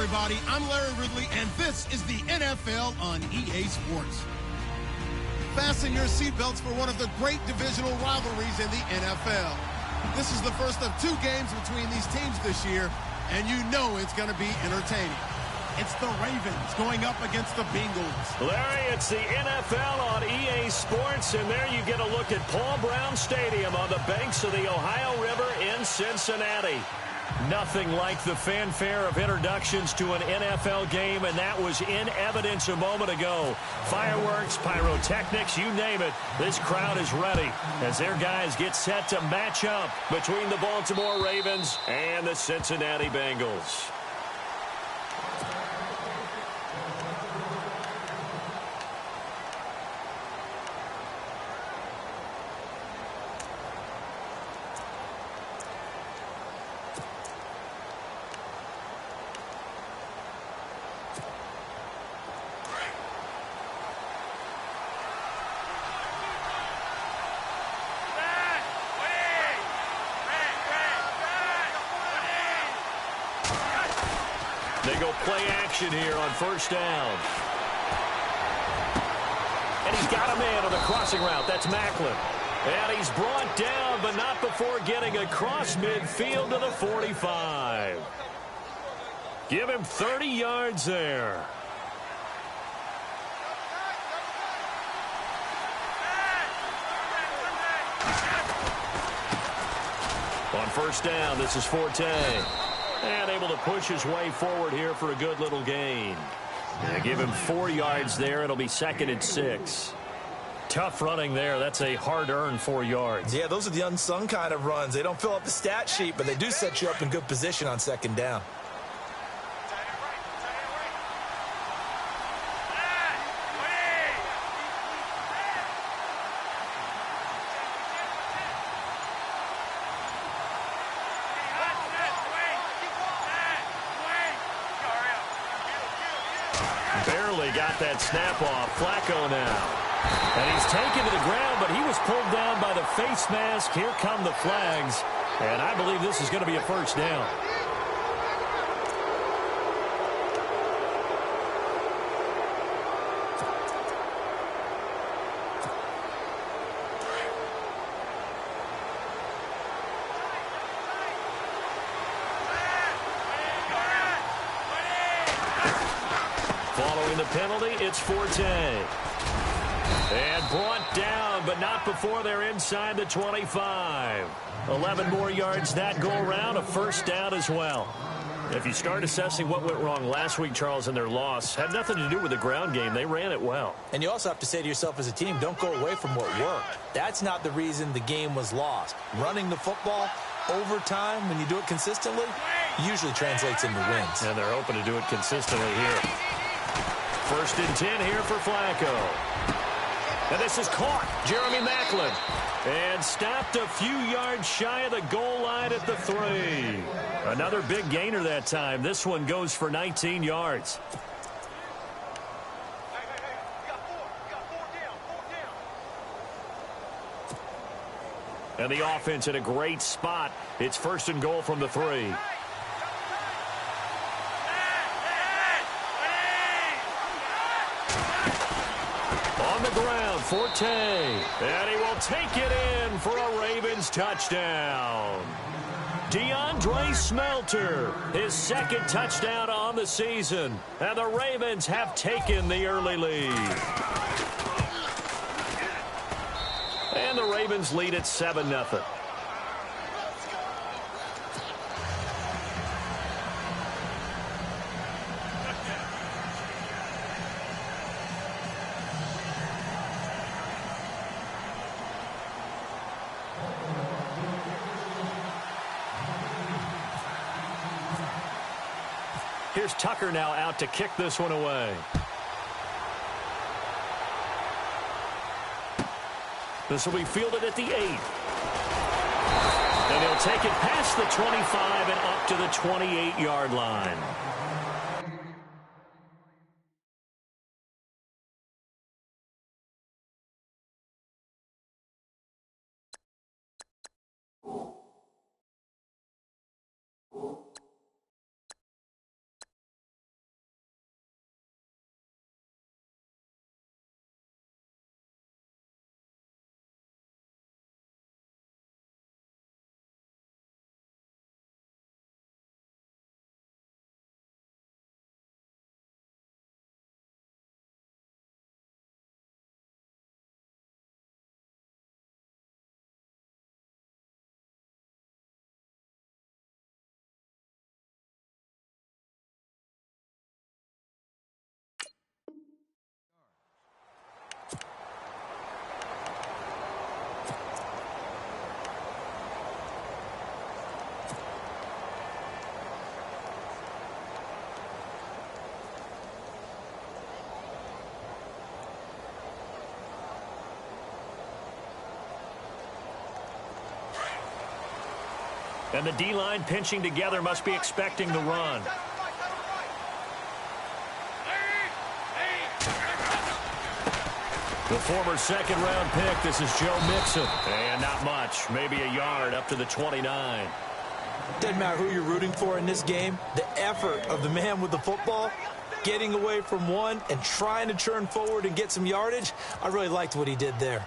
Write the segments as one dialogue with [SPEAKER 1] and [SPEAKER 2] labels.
[SPEAKER 1] everybody. I'm Larry Ridley, and this is the NFL on EA Sports. Fasten your seatbelts for one of the great divisional rivalries in the NFL. This is the first of two games between these teams this year, and you know it's going to be entertaining. It's the Ravens going up against the Bengals.
[SPEAKER 2] Larry, it's the NFL on EA Sports, and there you get a look at Paul Brown Stadium on the banks of the Ohio River in Cincinnati. Nothing like the fanfare of introductions to an NFL game, and that was in evidence a moment ago. Fireworks, pyrotechnics, you name it. This crowd is ready as their guys get set to match up between the Baltimore Ravens and the Cincinnati Bengals. They go play action here on first down. And he's got a man on the crossing route. That's Macklin. And he's brought down, but not before getting across midfield to the 45. Give him 30 yards there. On first down, this is Forte. And able to push his way forward here for a good little gain. And give him 4 yards there. It'll be 2nd and 6. Tough running there. That's a hard-earned 4 yards.
[SPEAKER 3] Yeah, those are the unsung kind of runs. They don't fill up the stat sheet, but they do set you up in good position on second down.
[SPEAKER 2] Barely got that snap off. Flacco now. And he's taken to the ground, but he was pulled down by the face mask. Here come the flags. And I believe this is going to be a first down. Following the penalty, it's Forte. And brought down, but not before they're inside the 25. 11 more yards that go around, a first down as well. If you start assessing what went wrong last week, Charles, in their loss, had nothing to do with the ground game. They ran it well.
[SPEAKER 3] And you also have to say to yourself as a team, don't go away from what worked. That's not the reason the game was lost. Running the football over time, when you do it consistently, usually translates into wins.
[SPEAKER 2] And they're hoping to do it consistently here. 1st and 10 here for Flacco. And this is caught. Jeremy Macklin. And stopped a few yards shy of the goal line at the 3. Another big gainer that time. This one goes for 19 yards. And the offense in a great spot. It's 1st and goal from the 3. On the ground, Forte. And he will take it in for a Ravens touchdown. DeAndre Smelter, his 2nd touchdown on the season. And the Ravens have taken the early lead. And the Ravens lead at 7-0. Here's Tucker now out to kick this one away. This will be fielded at the 8. And he'll take it past the 25 and up to the 28-yard line. And the D-line pinching together must be expecting the run. The former second-round pick, this is Joe Mixon. And not much, maybe a yard up to the 29.
[SPEAKER 3] Doesn't matter who you're rooting for in this game. The effort of the man with the football, getting away from one and trying to turn forward and get some yardage, I really liked what he did there.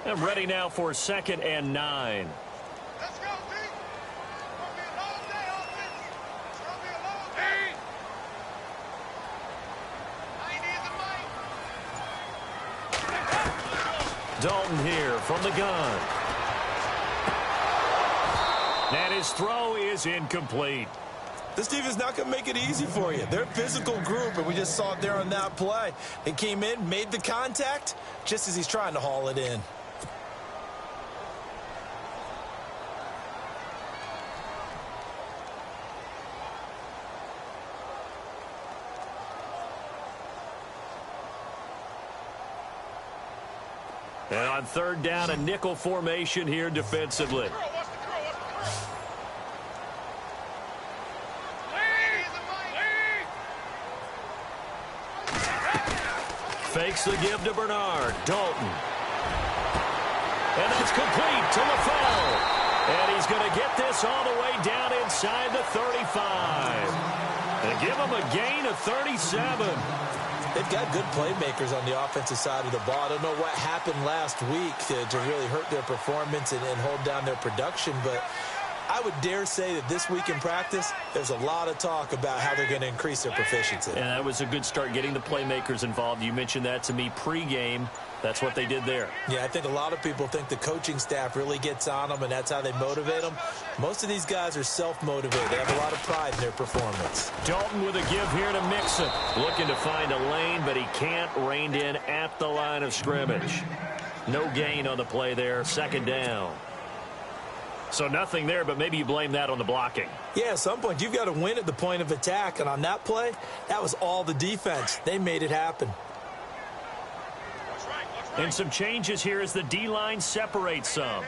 [SPEAKER 2] And ready now for 2nd and 9.
[SPEAKER 4] Let's go, D. It's going to be a long day, offense. It's going to be a long day. I need the mic.
[SPEAKER 2] Dalton here from the gun. And his throw is incomplete.
[SPEAKER 3] This defense not going to make it easy for you. They're a physical group, and we just saw it there on that play. They came in, made the contact, just as he's trying to haul it in.
[SPEAKER 2] And on 3rd down, a nickel formation here defensively. Fakes the give to Bernard. Dalton. And that's complete to LaFell. And he's going to get this all the way down inside the 35. And give him a gain of 37.
[SPEAKER 3] They've got good playmakers on the offensive side of the ball. I don't know what happened last week to really hurt their performance and hold down their production, but I would dare say that this week in practice, there's a lot of talk about how they're going to increase their proficiency.
[SPEAKER 2] And that was a good start, getting the playmakers involved. You mentioned that to me pregame. That's what they did there.
[SPEAKER 3] Yeah, I think a lot of people think the coaching staff really gets on them, and that's how they motivate them. Most of these guys are self-motivated. They have a lot of pride in their performance.
[SPEAKER 2] Dalton with a give here to Mixon. Looking to find a lane, but he can't. Reined in at the line of scrimmage. No gain on the play there. 2nd down. So nothing there, but maybe you blame that on the blocking.
[SPEAKER 3] Yeah, at some point, you've got to win at the point of attack. And on that play, that was all the defense. They made it happen.
[SPEAKER 2] And some changes here as the D-line separates some.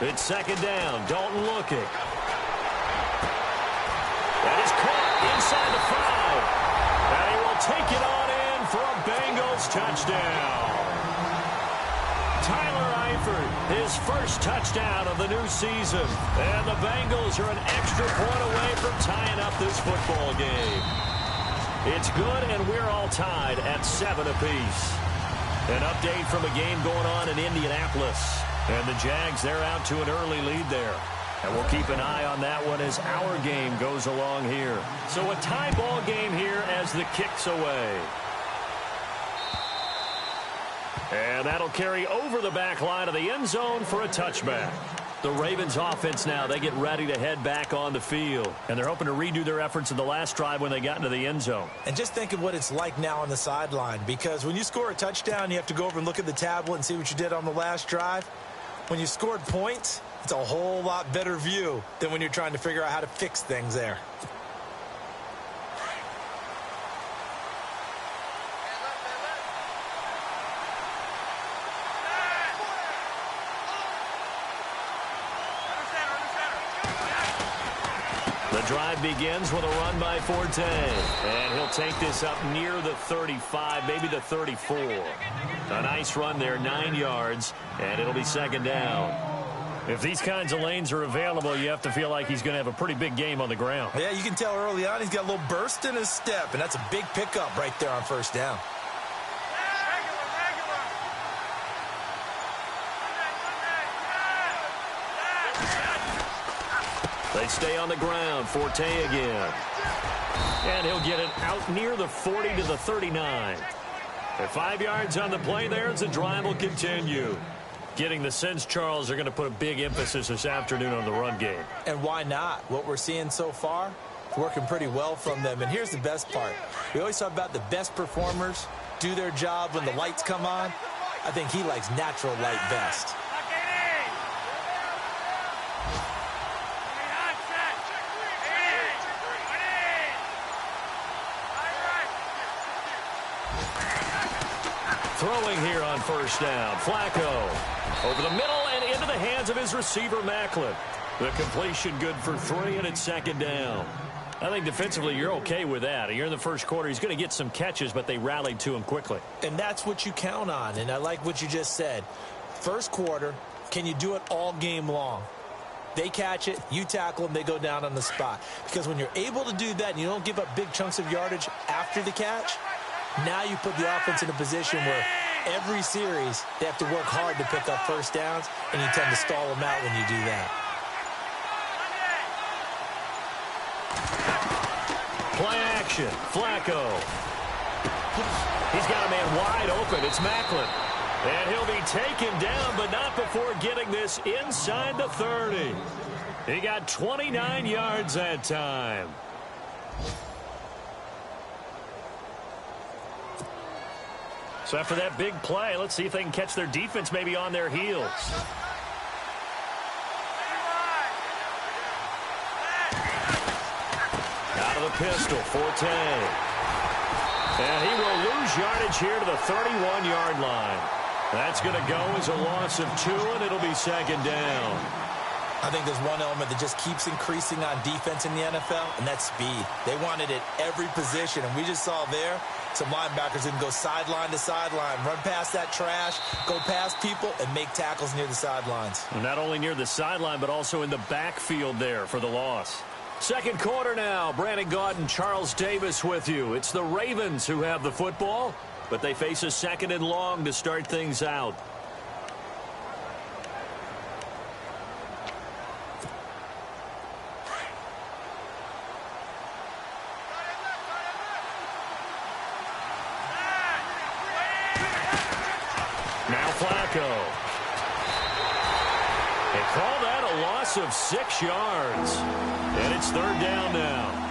[SPEAKER 2] It's 2nd down. Dalton looking. That is caught inside the 5. And he will take it on in for a Bengals touchdown. Tyler Eifert, his first touchdown of the new season. And the Bengals are an extra point away from tying up this football game. It's good, and we're all tied at 7 apiece. An update from a game going on in Indianapolis. And the Jags, they're out to an early lead there. And we'll keep an eye on that one as our game goes along here. So a tie ball game here as the kick's away. And that'll carry over the back line of the end zone for a touchback. The Ravens offense now, they get ready to head back on the field. And they're hoping to redo their efforts in the last drive when they got into the end zone.
[SPEAKER 3] And just think of what it's like now on the sideline, because when you score a touchdown, you have to go over and look at the tablet and see what you did on the last drive. When you scored points, it's a whole lot better view than when you're trying to figure out how to fix things there.
[SPEAKER 2] The drive begins with a run by Forte. And he'll take this up near the 35, maybe the 34. A nice run there, 9 yards, and it'll be 2nd down. If these kinds of lanes are available, you have to feel like he's going to have a pretty big game on the ground.
[SPEAKER 3] Yeah, you can tell early on he's got a little burst in his step, and that's a big pickup right there on 1st down.
[SPEAKER 2] They stay on the ground. Forte again. And he'll get it out near the 40 to the 39. At 5 yards on the play there as the drive will continue. Getting the sense, Charles, they're going to put a big emphasis this afternoon on the run game.
[SPEAKER 3] And why not? What we're seeing so far, it's working pretty well from them. And here's the best part. We always talk about the best performers do their job when the lights come on. I think he likes natural light best.
[SPEAKER 2] Throwing here on first down. Flacco over the middle and into the hands of his receiver, Macklin. The completion good for 3, and it's second down. I think defensively you're okay with that. You're in the first quarter. He's going to get some catches, but they rallied to him quickly.
[SPEAKER 3] And that's what you count on, and I like what you just said. First quarter, can you do it all game long? They catch it, you tackle them, they go down on the spot. Because when you're able to do that and you don't give up big chunks of yardage after the catch, now you put the offense in a position where every series they have to work hard to pick up first downs, and you tend to stall them out when you do that.
[SPEAKER 2] Play action. Flacco. He's got a man wide open. It's Macklin. And he'll be taken down, but not before getting this inside the 30. He got 29 yards that time. So after that big play, let's see if they can catch their defense maybe on their heels. Out of the pistol, Forte. And he will lose yardage here to the 31-yard line. That's going to go as a loss of 2, and it'll be second down.
[SPEAKER 3] I think there's one element that just keeps increasing on defense in the NFL, and that's speed. They want it at every position, and we just saw there some linebackers who can go sideline to sideline, run past that trash, go past people, and make tackles near the sidelines.
[SPEAKER 2] And not only near the sideline, but also in the backfield there for the loss. Second quarter now. Brandon Gaudin, Charles Davis with you. It's the Ravens who have the football, but they face a second and long to start things out. Now Flacco. They call that a loss of 6 yards. And it's third down now.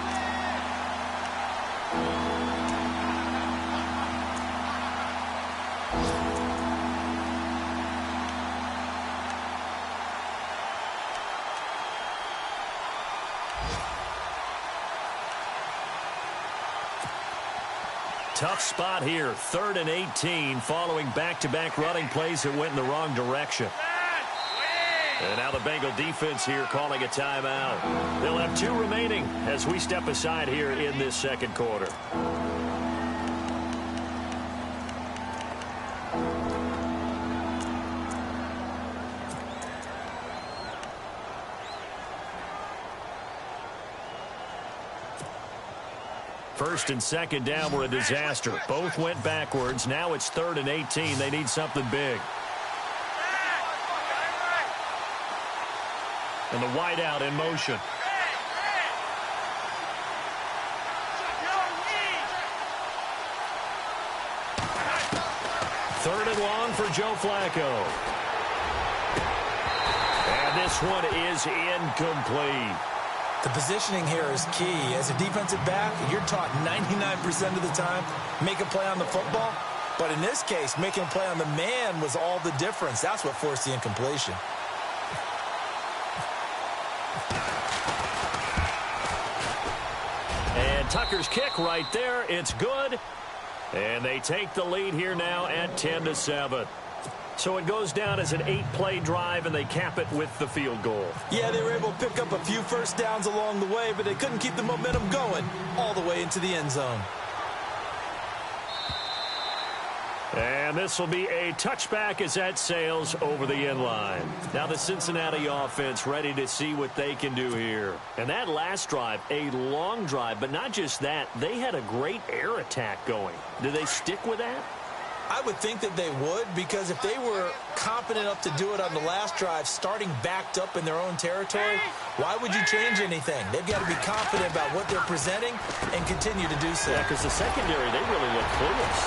[SPEAKER 2] Tough spot here, 3rd and 18, following back-to-back running plays that went in the wrong direction. And now the Bengal defense here calling a timeout. They'll have 2 remaining as we step aside here in this second quarter. First and second down were a disaster. Both went backwards. Now it's 3rd and 18. They need something big. And the wideout in motion. Third and long for Joe Flacco. And this one is incomplete.
[SPEAKER 3] The positioning here is key. As a defensive back, you're taught 99% of the time, make a play on the football. But in this case, making a play on the man was all the difference. That's what forced the incompletion.
[SPEAKER 2] And Tucker's kick right there. It's good. And they take the lead here now at 10-7. So it goes down as an 8-play drive, and they cap it with the field goal.
[SPEAKER 3] Yeah, they were able to pick up a few first downs along the way, but they couldn't keep the momentum going all the way into the end zone.
[SPEAKER 2] And this will be a touchback as that sails over the end line. Now the Cincinnati offense ready to see what they can do here. And that last drive, a long drive, but not just that. They had a great air attack going. Do they stick with that?
[SPEAKER 3] I would think that they would, because if they were confident enough to do it on the last drive, starting backed up in their own territory, why would you change anything? They've got to be confident about what they're presenting and continue to do so.
[SPEAKER 2] Yeah, because the secondary, they really look clueless.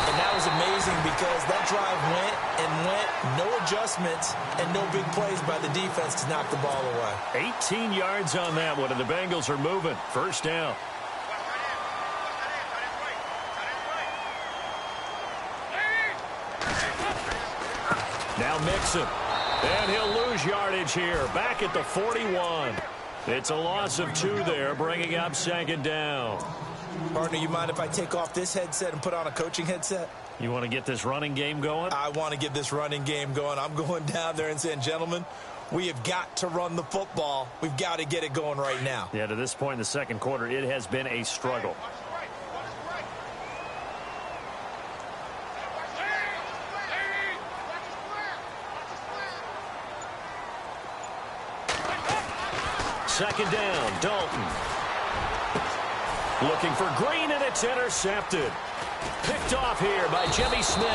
[SPEAKER 3] And that was amazing because that drive went and went, no adjustments, and no big plays by the defense to knock the ball away.
[SPEAKER 2] 18 yards on that one, and the Bengals are moving. First down. Now Mixon. And he'll lose yardage here. Back at the 41. It's a loss of 2 there, bringing up second down.
[SPEAKER 3] Partner, you mind if I take off this headset and put on a coaching headset?
[SPEAKER 2] You want to get this running game going?
[SPEAKER 3] I want to get this running game going. I'm going down there and saying, gentlemen, we have got to run the football. We've got to get it going right now.
[SPEAKER 2] Yeah, to this point in the second quarter, it has been a struggle. Second down, Dalton. Looking for Green, and it's intercepted. Picked off here by Jimmy Smith.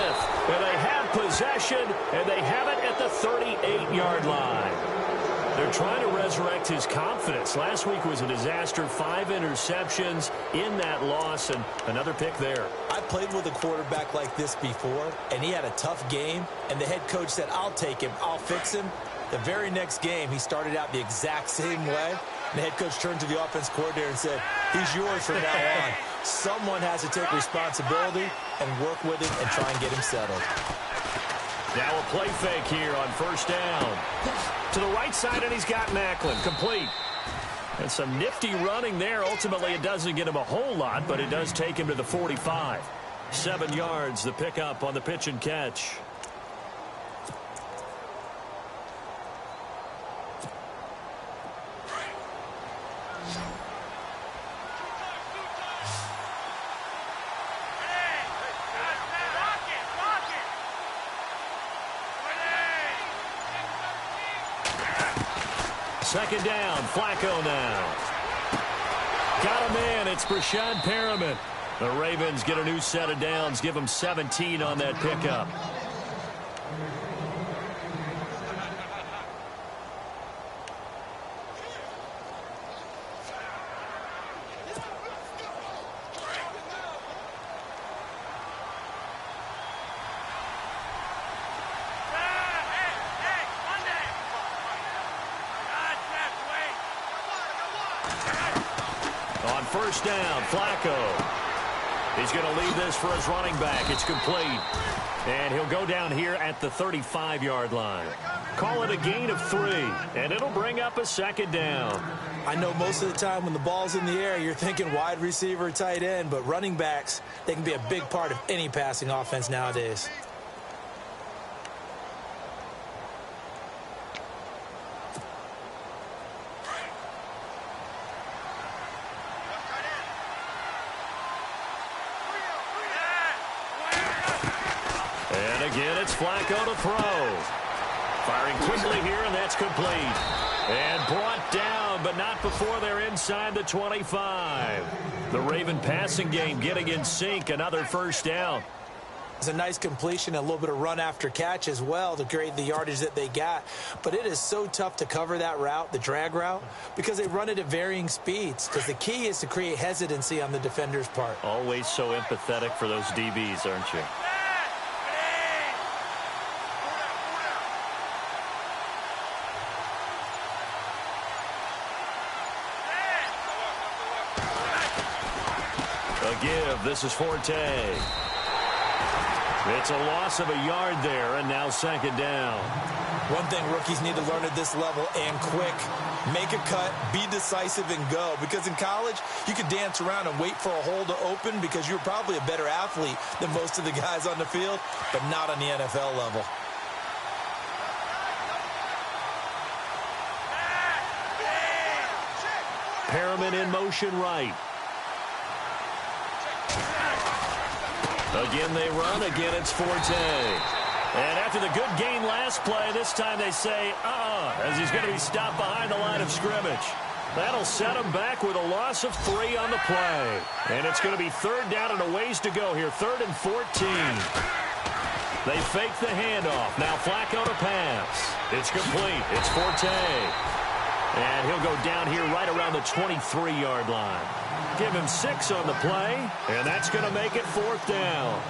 [SPEAKER 2] And they have possession, and they have it at the 38-yard line. They're trying to resurrect his confidence. Last week was a disaster. 5 interceptions in that loss, and another pick there.
[SPEAKER 3] I played with a quarterback like this before, and he had a tough game, and the head coach said, I'll take him, I'll fix him. The very next game, he started out the exact same way. And the head coach turned to the offense coordinator and said, he's yours from now on. Someone has to take responsibility and work with him and try and get him settled.
[SPEAKER 2] Now a play fake here on first down. To the right side, and he's got Macklin. Complete. And some nifty running there. Ultimately, it doesn't get him a whole lot, but it does take him to the 45. 7 yards, the pickup on the pitch and catch. Second down, Flacco now. Got a man, it's Brashad Perriman. The Ravens get a new set of downs, give them 17 on that pickup. First down, Flacco. He's going to leave this for his running back. It's complete. And he'll go down here at the 35-yard line. Call it a gain of 3, and it'll bring up a second down.
[SPEAKER 3] I know most of the time when the ball's in the air, you're thinking wide receiver, tight end, but running backs, they can be a big part of any passing offense nowadays.
[SPEAKER 2] Again, it's Flacco to throw. Firing quickly here, and that's complete. And brought down, but not before they're inside the 25. The Raven passing game getting in sync. Another first down.
[SPEAKER 3] It's a nice completion, a little bit of run after catch as well to create the yardage that they got. But it is so tough to cover that route, the drag route, because they run it at varying speeds. Because the key is to create hesitancy on the defender's part.
[SPEAKER 2] Always so empathetic for those DBs, aren't you? Give. This is Forte. It's a loss of a yard there, and now second down.
[SPEAKER 3] One thing rookies need to learn at this level, and quick. Make a cut, be decisive, and go. Because in college, you could dance around and wait for a hole to open because you're probably a better athlete than most of the guys on the field, but not on the NFL level.
[SPEAKER 2] Perriman in motion right. Again, they run. Again, it's Forte. And after the good gain last play, this time they say, as he's going to be stopped behind the line of scrimmage. That'll set him back with a loss of 3 on the play. And it's going to be third down and a ways to go here. 3rd and 14. They fake the handoff. Now Flacco to pass. It's complete. It's Forte. And he'll go down here right around the 23-yard line. Give him 6 on the play, and that's going to make it 4th down.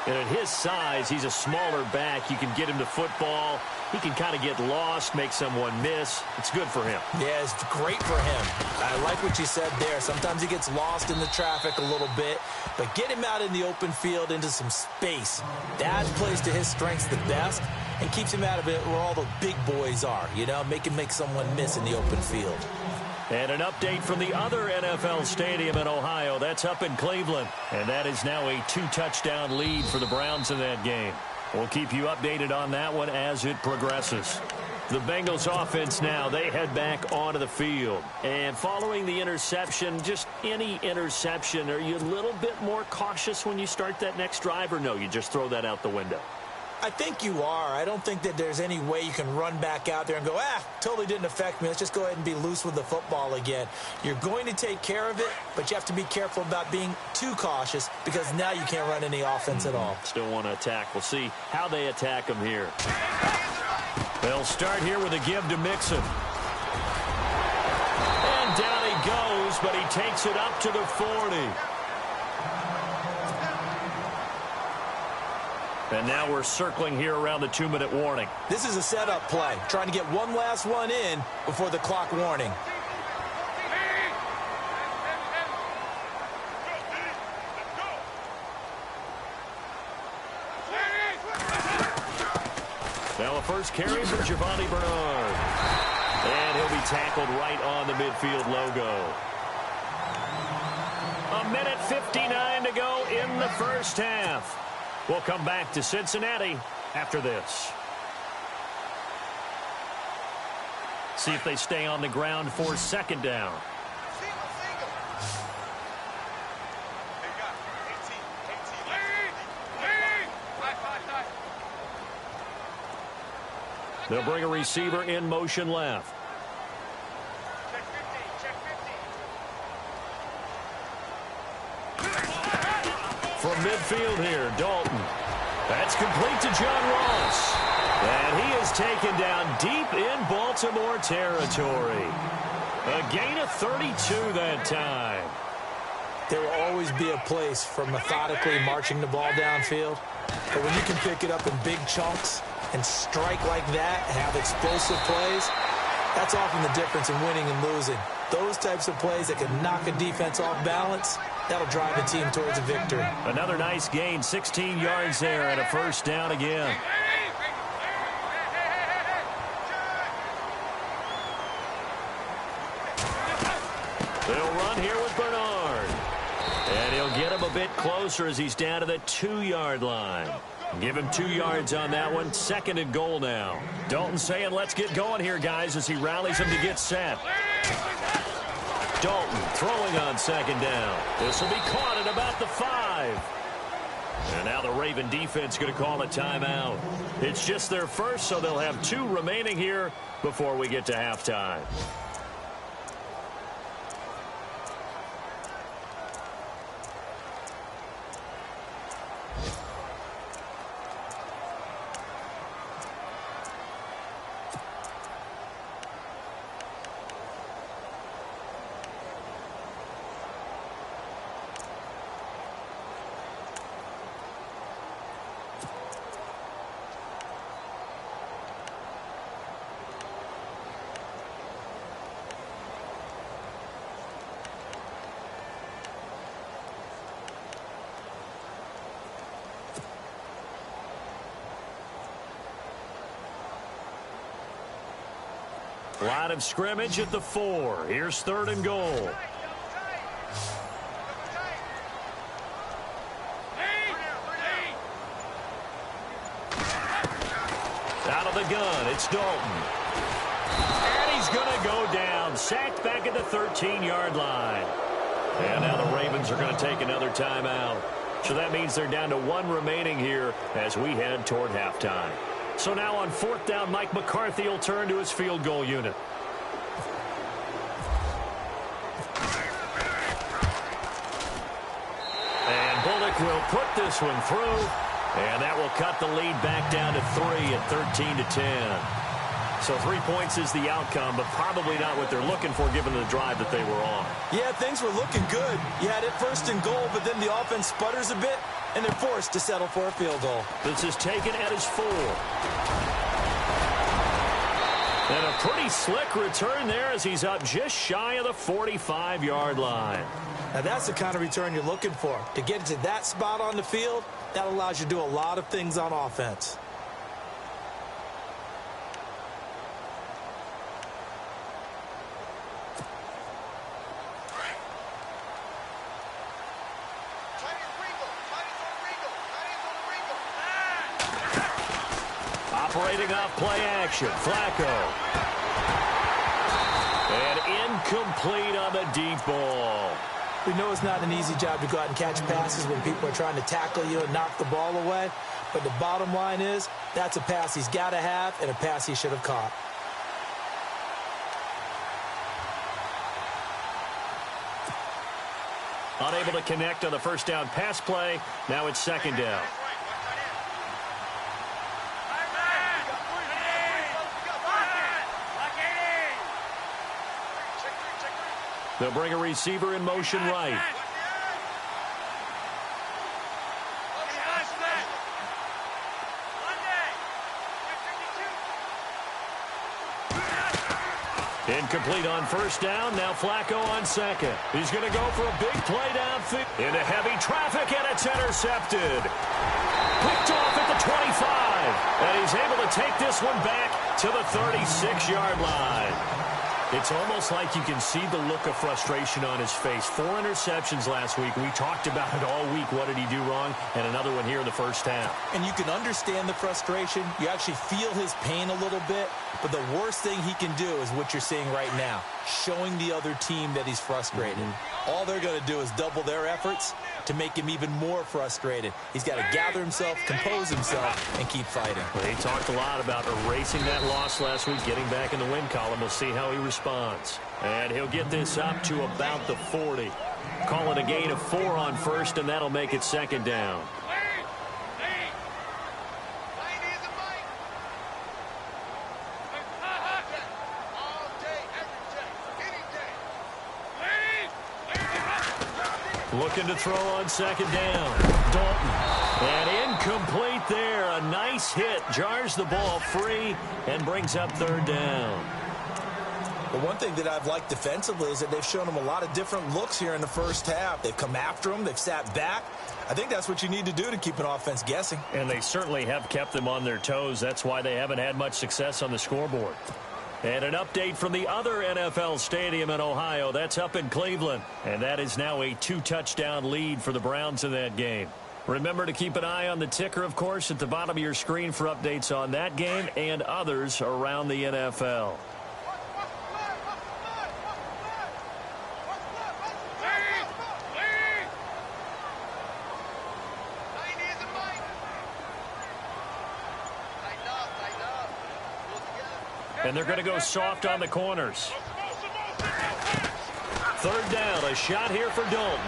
[SPEAKER 2] And at his size, he's a smaller back. You can get him to football. He can kind of get lost, make someone miss. It's good for him.
[SPEAKER 3] Yeah, it's great for him. I like what you said there. Sometimes he gets lost in the traffic a little bit, but get him out in the open field into some space. That plays to his strengths the best, and keeps him out of it where all the big boys are, you know, make someone miss in the open field.
[SPEAKER 2] And an update from the other NFL stadium in Ohio. That's up in Cleveland. And that is now a 2-touchdown lead for the Browns in that game. We'll keep you updated on that one as it progresses. The Bengals offense now, they head back onto the field. And following the interception, just any interception, are you a little bit more cautious when you start that next drive, or no, you just throw that out the window?
[SPEAKER 3] I think you are. I don't think that there's any way you can run back out there and go, totally didn't affect me. Let's just go ahead and be loose with the football again. You're going to take care of it, but you have to be careful about being too cautious because now you can't run any offense at all.
[SPEAKER 2] Still want to attack. We'll see how they attack them here. They'll start here with a give to Mixon. And down he goes, but he takes it up to the 40. And now we're circling here around the 2-minute warning.
[SPEAKER 3] This is a setup play, trying to get one last one in before the clock warning.
[SPEAKER 2] Now a first carry for Giovanni Bernard. And he'll be tackled right on the midfield logo. 1:59 to go in the first half. We'll come back to Cincinnati after this. See if they stay on the ground for second down. They'll bring a receiver in motion left. From midfield here, Dalton. That's complete to John Ross. And he is taken down deep in Baltimore territory. A gain of 32 that time.
[SPEAKER 3] There will always be a place for methodically marching the ball downfield. But when you can pick it up in big chunks and strike like that, have explosive plays, that's often the difference in winning and losing. Those types of plays that can knock a defense off balance, that'll drive a team towards a victory.
[SPEAKER 2] Another nice gain, 16 yards there, and a first down again. They'll run here with Bernard. And he'll get him a bit closer as he's down to the 2-yard line. Give him 2 yards on that one. 2nd and goal now. Dalton saying, let's get going here, guys, as he rallies him to get set. Dalton throwing on 2nd down. This will be caught at about the 5. And now the Raven defense going to call a timeout. It's just their first, so they'll have 2 remaining here before we get to halftime. Line of scrimmage at the 4. Here's 3rd and goal. Out of the gun, it's Dalton. And he's going to go down. Sacked back at the 13-yard line. And now the Ravens are going to take another timeout. So that means they're down to 1 remaining here as we head toward halftime. So now on 4th down, Mike McCarthy will turn to his field goal unit. And Bullock will put this one through. And that will cut the lead back down to 3 at 13-10. So 3 points is the outcome, but probably not what they're looking for given the drive that they were on.
[SPEAKER 3] Yeah, things were looking good. You had it 1st and goal, but then the offense sputters a bit, and they're forced to settle for a field goal.
[SPEAKER 2] This is taken at his 4. And a pretty slick return there as he's up just shy of the 45-yard line.
[SPEAKER 3] Now that's the kind of return you're looking for. To get to that spot on the field, that allows you to do a lot of things on offense.
[SPEAKER 2] Separating off play action. Flacco. And incomplete on the deep ball.
[SPEAKER 3] We know it's not an easy job to go out and catch passes when people are trying to tackle you and knock the ball away. But the bottom line is, that's a pass he's got to have and a pass he should have caught.
[SPEAKER 2] Unable to connect on the first down pass play. Now it's second down. They'll bring a receiver in motion right. Incomplete on first down. Now Flacco on second. He's going to go for a big play downfield. Into heavy traffic, and it's intercepted. Picked off at the 25. And he's able to take this one back to the 36-yard line. It's almost like you can see the look of frustration on his face. 4 interceptions last week. We talked about it all week. What did he do wrong? And another one here in the first half.
[SPEAKER 3] And you can understand the frustration. You actually feel his pain a little bit. But the worst thing he can do is what you're seeing right now, showing the other team that he's frustrated. All they're going to do is double their efforts to make him even more frustrated. He's got to gather himself, compose himself, and keep fighting.
[SPEAKER 2] Well, he talked a lot about erasing that loss last week, getting back in the win column. We'll see how he responds. And he'll get this up to about the 40. Call it a gain of 4 on first, and that'll make it second down. Looking to throw on second down. Dalton. And incomplete there. A nice hit. Jars the ball free and brings up third down.
[SPEAKER 3] The one thing that I've liked defensively is that they've shown him a lot of different looks here in the first half. They've come after him. They've sat back. I think that's what you need to do to keep an offense guessing.
[SPEAKER 2] And they certainly have kept them on their toes. That's why they haven't had much success on the scoreboard. And an update from the other NFL stadium in Ohio. That's up in Cleveland. And that is now a 2-touchdown lead for the Browns in that game. Remember to keep an eye on the ticker, of course, at the bottom of your screen for updates on that game and others around the NFL. And they're going to go soft on the corners. Third down, a shot here for Dalton.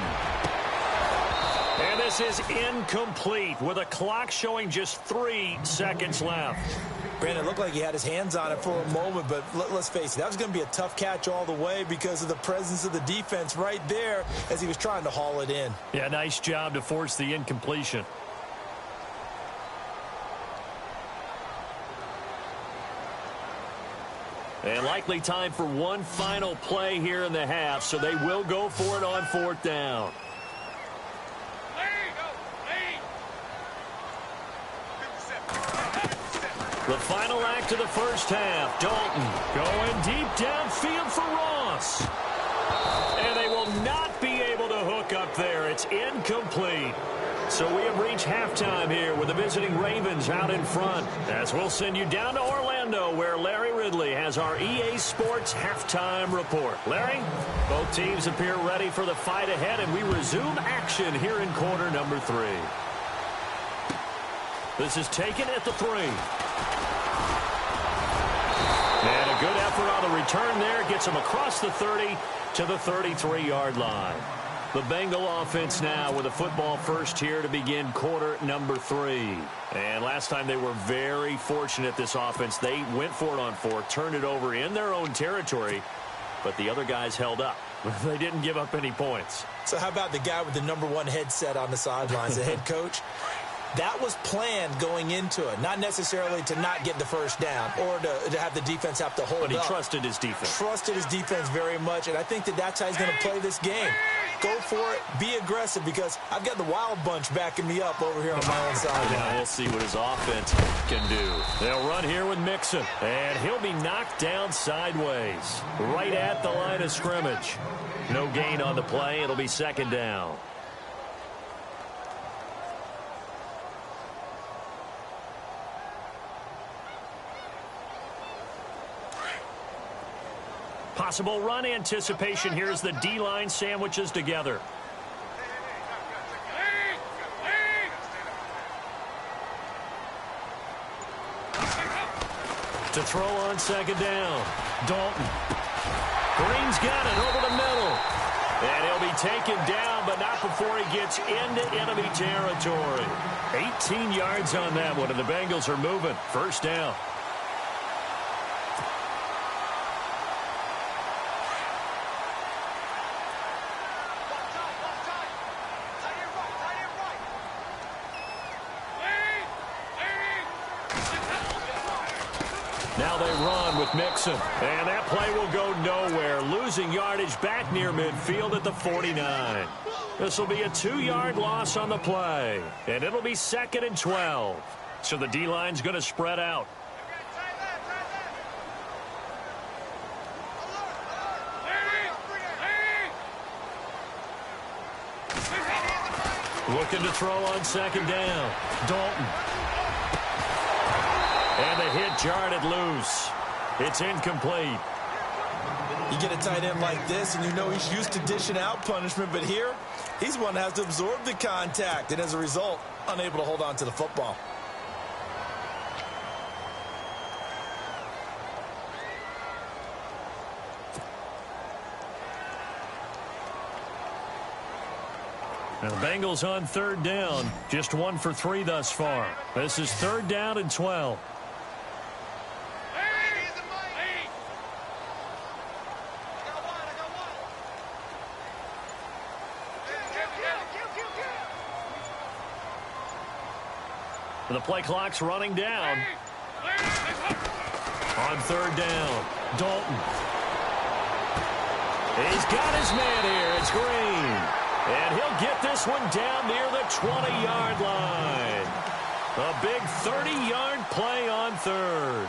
[SPEAKER 2] And this is incomplete with a clock showing just 3 seconds left.
[SPEAKER 3] Brandon, it looked like he had his hands on it for a moment, but let's face it, that was going to be a tough catch all the way because of the presence of the defense right there as he was trying to haul it in.
[SPEAKER 2] Yeah, nice job to force the incompletion. And likely time for one final play here in the half, so they will go for it on fourth down. The final act of the first half. Dalton going deep downfield for Ross. And they will not be able to hook up there. It's incomplete. So we have reached halftime here with the visiting Ravens out in front. As we'll send you down to Orlando where Larry Ridley has our EA Sports halftime report. Larry, both teams appear ready for the fight ahead, and we resume action here in quarter number 3. This is taken at the 3. And a good effort on the return there. Gets him across the 30 to the 33-yard line. The Bengal offense now with a football first here to begin quarter number 3. And last time they were very fortunate, this offense. They went for it on 4, turned it over in their own territory, but the other guys held up. They didn't give up any points.
[SPEAKER 3] So how about the guy with the #1 headset on the sidelines, the head coach? That was planned going into it, not necessarily to not get the first down or to have the defense have to hold up.
[SPEAKER 2] But he trusted his defense.
[SPEAKER 3] Trusted his defense very much, and I think that's how he's going to play this game. Go for it, be aggressive, because I've got the wild bunch backing me up over here on my own side.
[SPEAKER 2] Now we'll see what his offense can do. They'll run here with Mixon, and he'll be knocked down sideways, right at the line of scrimmage. No gain on the play. It'll be second down. Possible run anticipation here as the D-line sandwiches together. To throw on second down. Dalton. Green's got it over the middle. And he'll be taken down, but not before he gets into enemy territory. 18 yards on that one, and the Bengals are moving. First down. Now they run with Mixon. And that play will go nowhere. Losing yardage back near midfield at the 49. This will be a 2-yard loss on the play. And it'll be 2nd and 12. So the D-line's going to spread out. Looking to throw on second down. Dalton. And the hit jarred loose. It's incomplete.
[SPEAKER 3] You get a tight end like this, and you know he's used to dishing out punishment, but here, he's one that has to absorb the contact, and as a result, unable to hold on to the football.
[SPEAKER 2] Now the Bengals on third down, just 1 for 3 thus far. This is 3rd down and 12. The play clock's running down. On third down, Dalton. He's got his man here. It's Green. And he'll get this one down near the 20-yard line. A big 30-yard play on third.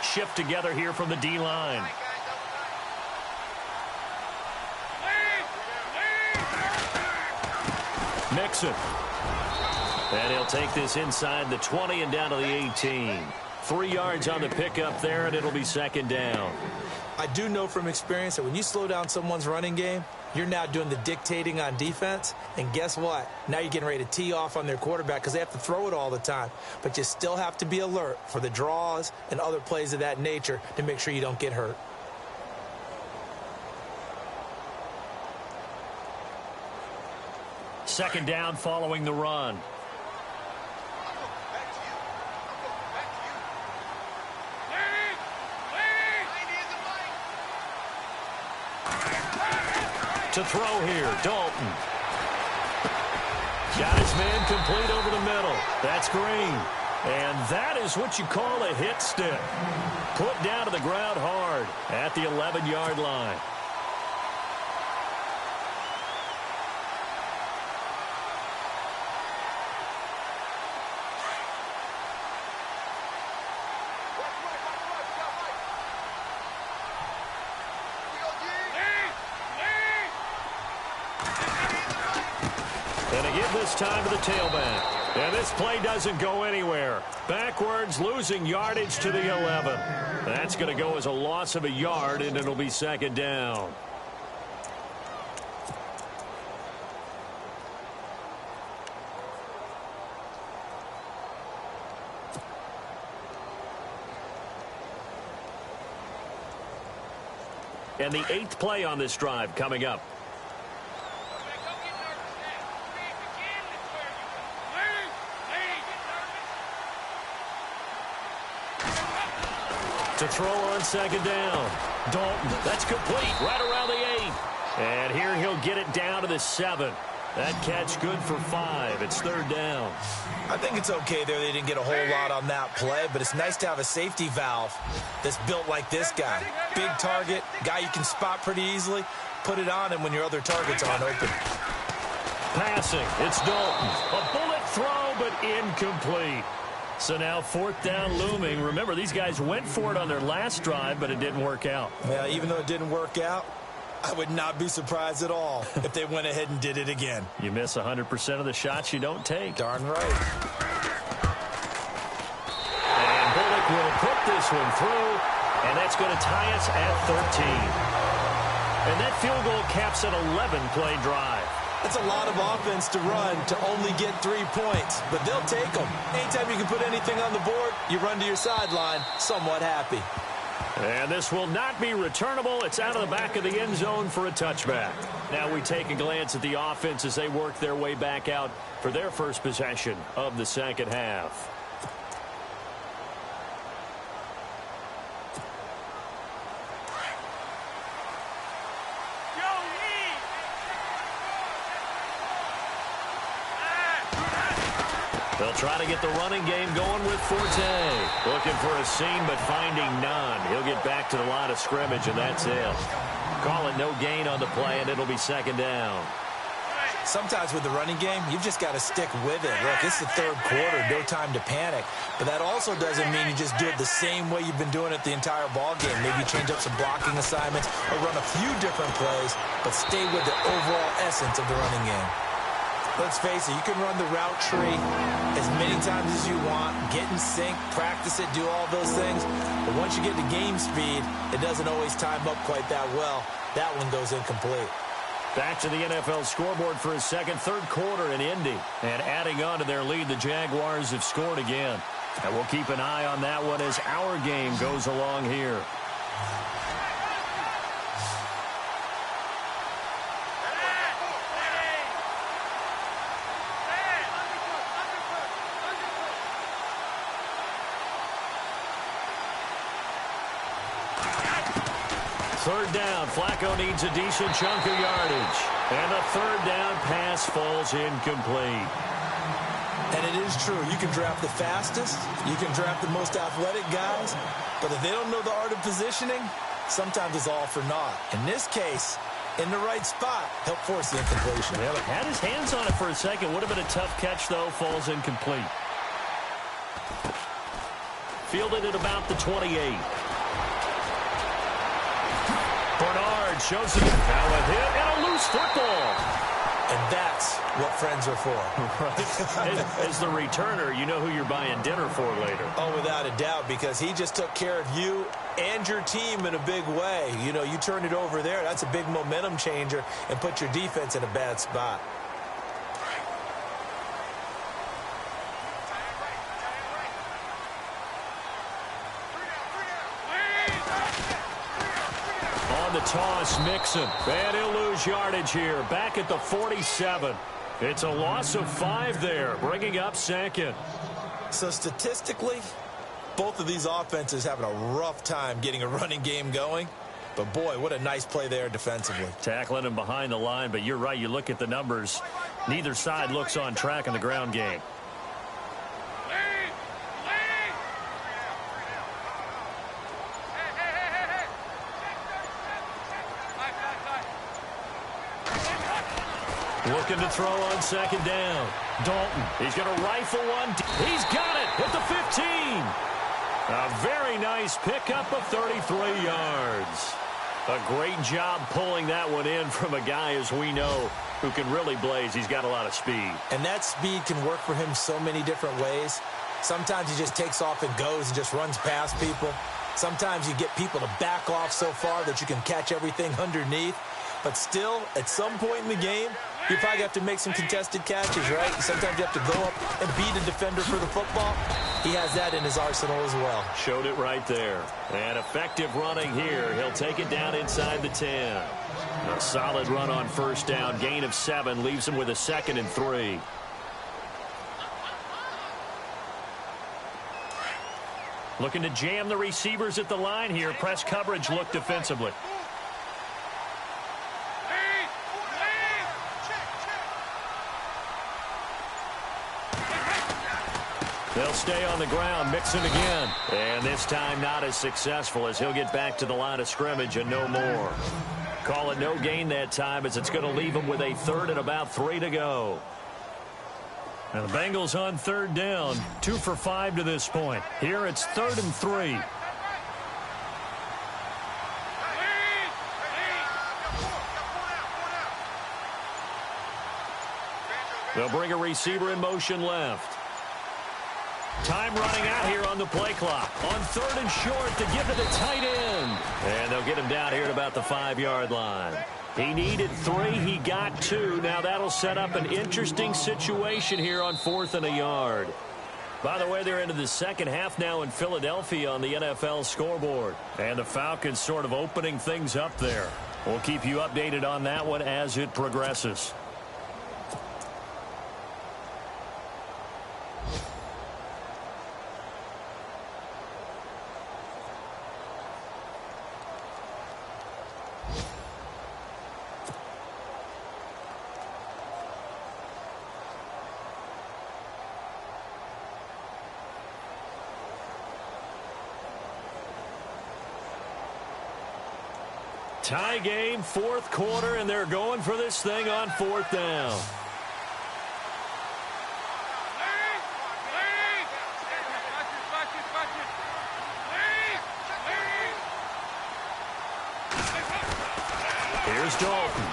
[SPEAKER 2] Shift together here from the D-line. Mixon. And he'll take this inside the 20 and down to the 18. 3 yards on the pickup there, and it'll be 2nd down.
[SPEAKER 3] I do know from experience that when you slow down someone's running game, you're now doing the dictating on defense. And guess what? Now you're getting ready to tee off on their quarterback because they have to throw it all the time. But you still have to be alert for the draws and other plays of that nature to make sure you don't get hurt.
[SPEAKER 2] Second down following the run. To throw here, Dalton. Got his man complete over the middle. That's Green. And that is what you call a hit stick. Put down to the ground hard at the 11-yard line. This time to the tailback. And this play doesn't go anywhere. Backwards, losing yardage to the 11. That's going to go as a loss of a yard, and it'll be 2nd down. And the 8th play on this drive coming up. To throw on second down. Dalton, that's complete right around the 8. And here he'll get it down to the 7. That catch good for 5. It's 3rd down.
[SPEAKER 3] I think it's okay there. They didn't get a whole lot on that play, but it's nice to have a safety valve that's built like this guy. Big target, guy you can spot pretty easily. Put it on him when your other targets aren't open.
[SPEAKER 2] Passing, it's Dalton. A bullet throw, but incomplete. So now 4th down looming. Remember, these guys went for it on their last drive, but it didn't work out.
[SPEAKER 3] Yeah, even though it didn't work out, I would not be surprised at all if they went ahead and did it again.
[SPEAKER 2] You miss 100% of the shots you don't take.
[SPEAKER 3] Darn right.
[SPEAKER 2] And Bullock will put this one through, and that's going to tie us at 13. And that field goal caps an 11-play drive.
[SPEAKER 3] That's a lot of offense to run to only get 3 points, but they'll take them. Anytime you can put anything on the board, you run to your sideline somewhat happy.
[SPEAKER 2] And this will not be returnable. It's out of the back of the end zone for a touchback. Now we take a glance at the offense as they work their way back out for their first possession of the second half. They'll try to get the running game going with Forte. Looking for a seam, but finding none. He'll get back to the line of scrimmage, and that's it. Call it no gain on the play, and it'll be second down.
[SPEAKER 3] Sometimes with the running game, you've just got to stick with it. Look, it's the third quarter, no time to panic. But that also doesn't mean you just do it the same way you've been doing it the entire ball game. Maybe change up some blocking assignments or run a few different plays, but stay with the overall essence of the running game. Let's face it, you can run the route tree as many times as you want, get in sync, practice it, do all those things. But once you get to game speed, it doesn't always time up quite that well. That one goes incomplete.
[SPEAKER 2] Back to the NFL scoreboard for a third quarter in Indy. And adding on to their lead, the Jaguars have scored again. And we'll keep an eye on that one as our game goes along here. Third down, Flacco needs a decent chunk of yardage. And the third down pass falls incomplete.
[SPEAKER 3] And it is true, you can draft the fastest, you can draft the most athletic guys, but if they don't know the art of positioning, sometimes it's all for naught. In this case, in the right spot, help force the incompletion.
[SPEAKER 2] Yeah, but had his hands on it for a second. Would have been a tough catch, though. Falls incomplete. Fielded at about the 28. Bernard shows it. Now a hit and a loose football.
[SPEAKER 3] And that's what friends are for.
[SPEAKER 2] Right. As the returner, you know who you're buying dinner for later.
[SPEAKER 3] Oh, without a doubt, because he just took care of you and your team in a big way. You know, you turn it over there, that's a big momentum changer and put your defense in a bad spot.
[SPEAKER 2] The toss, Mixon. And he'll lose yardage here. Back at the 47. It's a loss of 5 there, bringing up second.
[SPEAKER 3] So statistically, both of these offenses having a rough time getting a running game going. But boy, what a nice play there defensively.
[SPEAKER 2] Tackling him behind the line, but you're right. You look at the numbers. Neither side looks on track in the ground game. Looking to throw on second down. Dalton, he's going to rifle one. He's got it at the 15. A very nice pickup of 33 yards. A great job pulling that one in from a guy, as we know, who can really blaze. He's got a lot of speed.
[SPEAKER 3] And that speed can work for him so many different ways. Sometimes he just takes off and goes and just runs past people. Sometimes you get people to back off so far that you can catch everything underneath. But still, at some point in the game, you probably have to make some contested catches, right? Sometimes you have to go up and beat a defender for the football. He has that in his arsenal as well.
[SPEAKER 2] Showed it right there. And effective running here. He'll take it down inside the 10. A solid run on first down. Gain of 7 leaves him with a 2nd and 3. Looking to jam the receivers at the line here. Press coverage look defensively. They'll stay on the ground. Mixon again. And this time not as successful as he'll get back to the line of scrimmage and no more. Call it no gain that time as it's going to leave him with a 3rd and about 3 to go. And the Bengals on 3rd down. 2 for 5 to this point. Here it's 3rd and 3. They'll bring a receiver in motion left. Time running out here on the play clock. On 3rd and short to give it to tight end. And they'll get him down here at about the 5-yard line. He needed 3. He got 2. Now that'll set up an interesting situation here on 4th and a yard. By the way, they're into the second half now in Philadelphia on the NFL scoreboard. And the Falcons sort of opening things up there. We'll keep you updated on that one as it progresses. Tie game, 4th quarter, and they're going for this thing on 4th down. Here's Dalton.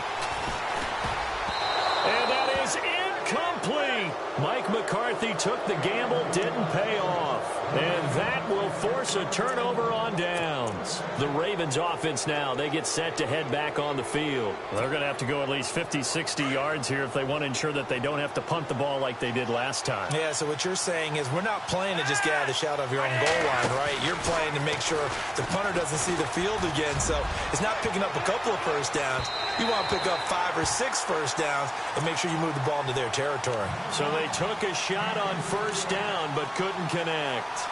[SPEAKER 2] And that is incomplete. Mike McCarthy took the gamble, didn't pay off. And that will force a turnover on downs. The Ravens offense now, they get set to head back on the field. They're going to have to go at least 50, 60 yards here if they want to ensure that they don't have to punt the ball like they did last time.
[SPEAKER 3] Yeah, so what you're saying is we're not playing to just get out of the shadow of your own goal line, right? You're playing to make sure the punter doesn't see the field again. So it's not picking up a couple of first downs. You want to pick up 5 or 6 first downs and make sure you move the ball into their territory.
[SPEAKER 2] So they took a shot on 1st down but couldn't connect.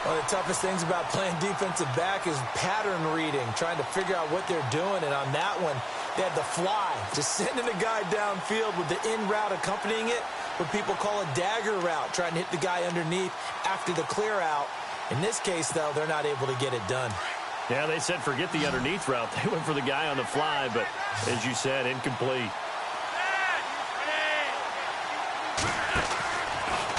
[SPEAKER 3] One of the toughest things about playing defensive back is pattern reading, trying to figure out what they're doing. And on that one, they had the fly, just sending a guy downfield with the in route accompanying it, what people call a dagger route, trying to hit the guy underneath after the clear out. In this case, though, they're not able to get it done.
[SPEAKER 2] Yeah, they said forget the underneath route. They went for the guy on the fly, but as you said, incomplete.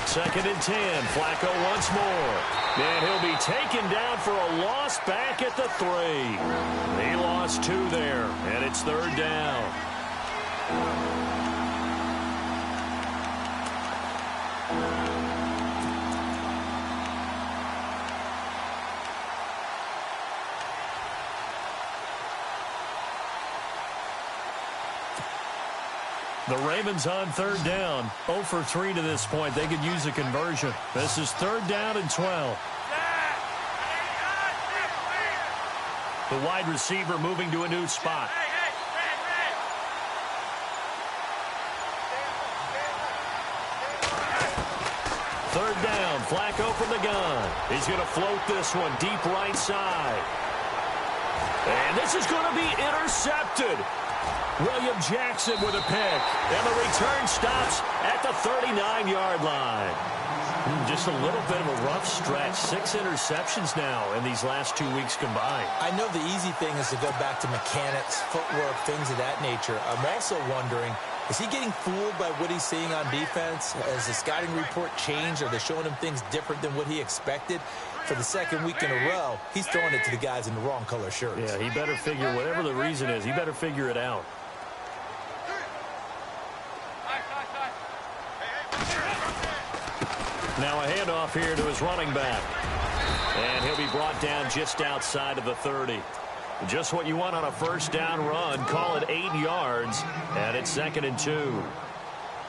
[SPEAKER 2] 2nd and 10. Flacco once more. And he'll be taken down for a loss back at the 3. He lost 2 there, and it's 3rd down. The Ravens on 3rd down. 0 for 3 to this point. They could use a conversion. This is 3rd down and 12. The wide receiver moving to a new spot. Third down. Flacco from the gun. He's going to float this one deep right side. And this is going to be intercepted. William Jackson with a pick. And the return stops at the 39-yard line. Just a little bit of a rough stretch. 6 interceptions now in these last 2 weeks combined.
[SPEAKER 3] I know the easy thing is to go back to mechanics, footwork, things of that nature. I'm also wondering, is he getting fooled by what he's seeing on defense? Has the scouting report changed? Are they showing him things different than what he expected? For the second week in a row, he's throwing it to the guys in the wrong color shirts.
[SPEAKER 2] Yeah, he better figure, whatever the reason is, he better figure it out. Now a handoff here to his running back. And he'll be brought down just outside of the 30. Just what you want on a first down run. Call it 8 yards. And it's 2nd and 2.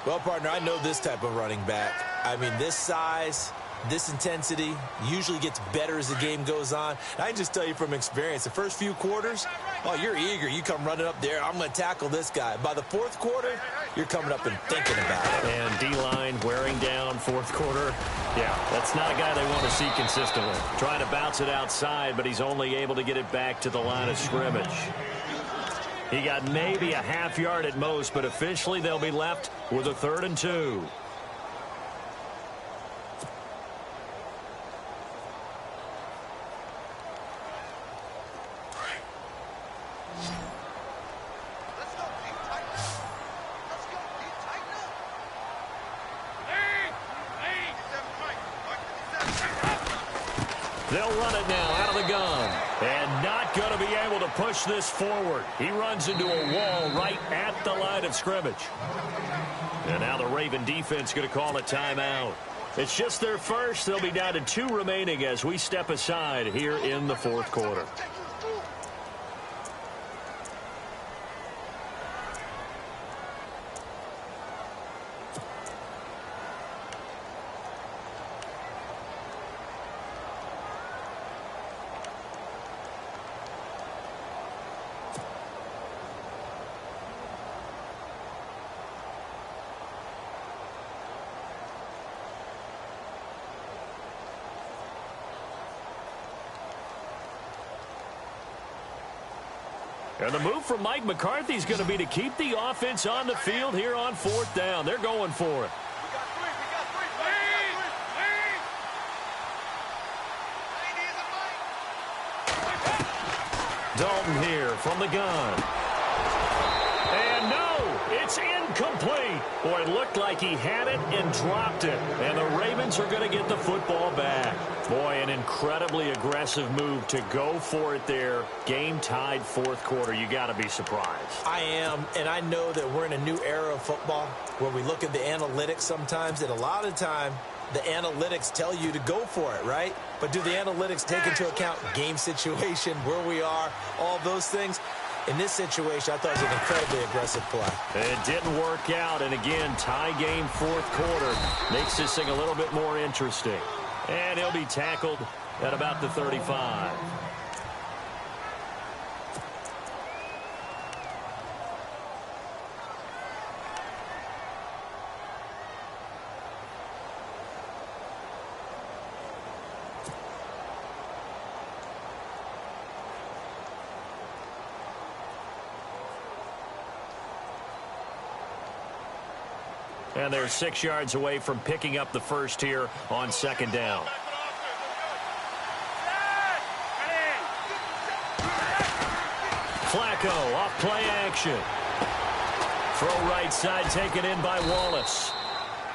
[SPEAKER 3] Well, partner, I know this type of running back. I mean, this size, this intensity usually gets better as the game goes on. And I can just tell you from experience, the first few quarters, oh, you're eager. You come running up there. I'm going to tackle this guy. By the fourth quarter, you're coming up and thinking about it.
[SPEAKER 2] And D-line wearing down fourth quarter. Yeah, that's not a guy they want to see consistently. Trying to bounce it outside, but he's only able to get it back to the line of scrimmage. He got maybe a half yard at most, but officially they'll be left with a 3rd and 2. They'll run it now out of the gun. And not going to be able to push this forward. He runs into a wall right at the line of scrimmage. And now the Raven defense going to call a timeout. It's just their first. They'll be down to 2 remaining as we step aside here in the fourth quarter. And the move from Mike McCarthy is going to be to keep the offense on the field here on 4th down. They're going for it. Dalton here from the gun. And no, it's incomplete. Boy, it looked like he had it and dropped it. And the Ravens are going to get the football back. Boy, an incredibly aggressive move to go for it there. Game tied 4th quarter. You got to be surprised.
[SPEAKER 3] I am, and I know that we're in a new era of football where we look at the analytics sometimes, and a lot of the time the analytics tell you to go for it, right? But do the analytics take into account game situation, where we are, all those things? In this situation, I thought it was an incredibly aggressive play.
[SPEAKER 2] It didn't work out, and again, tie game 4th quarter makes this thing a little bit more interesting. And he'll be tackled at about the 35. And they're 6 yards away from picking up the first here on 2nd down. Flacco off play action. Throw right side taken in by Wallace.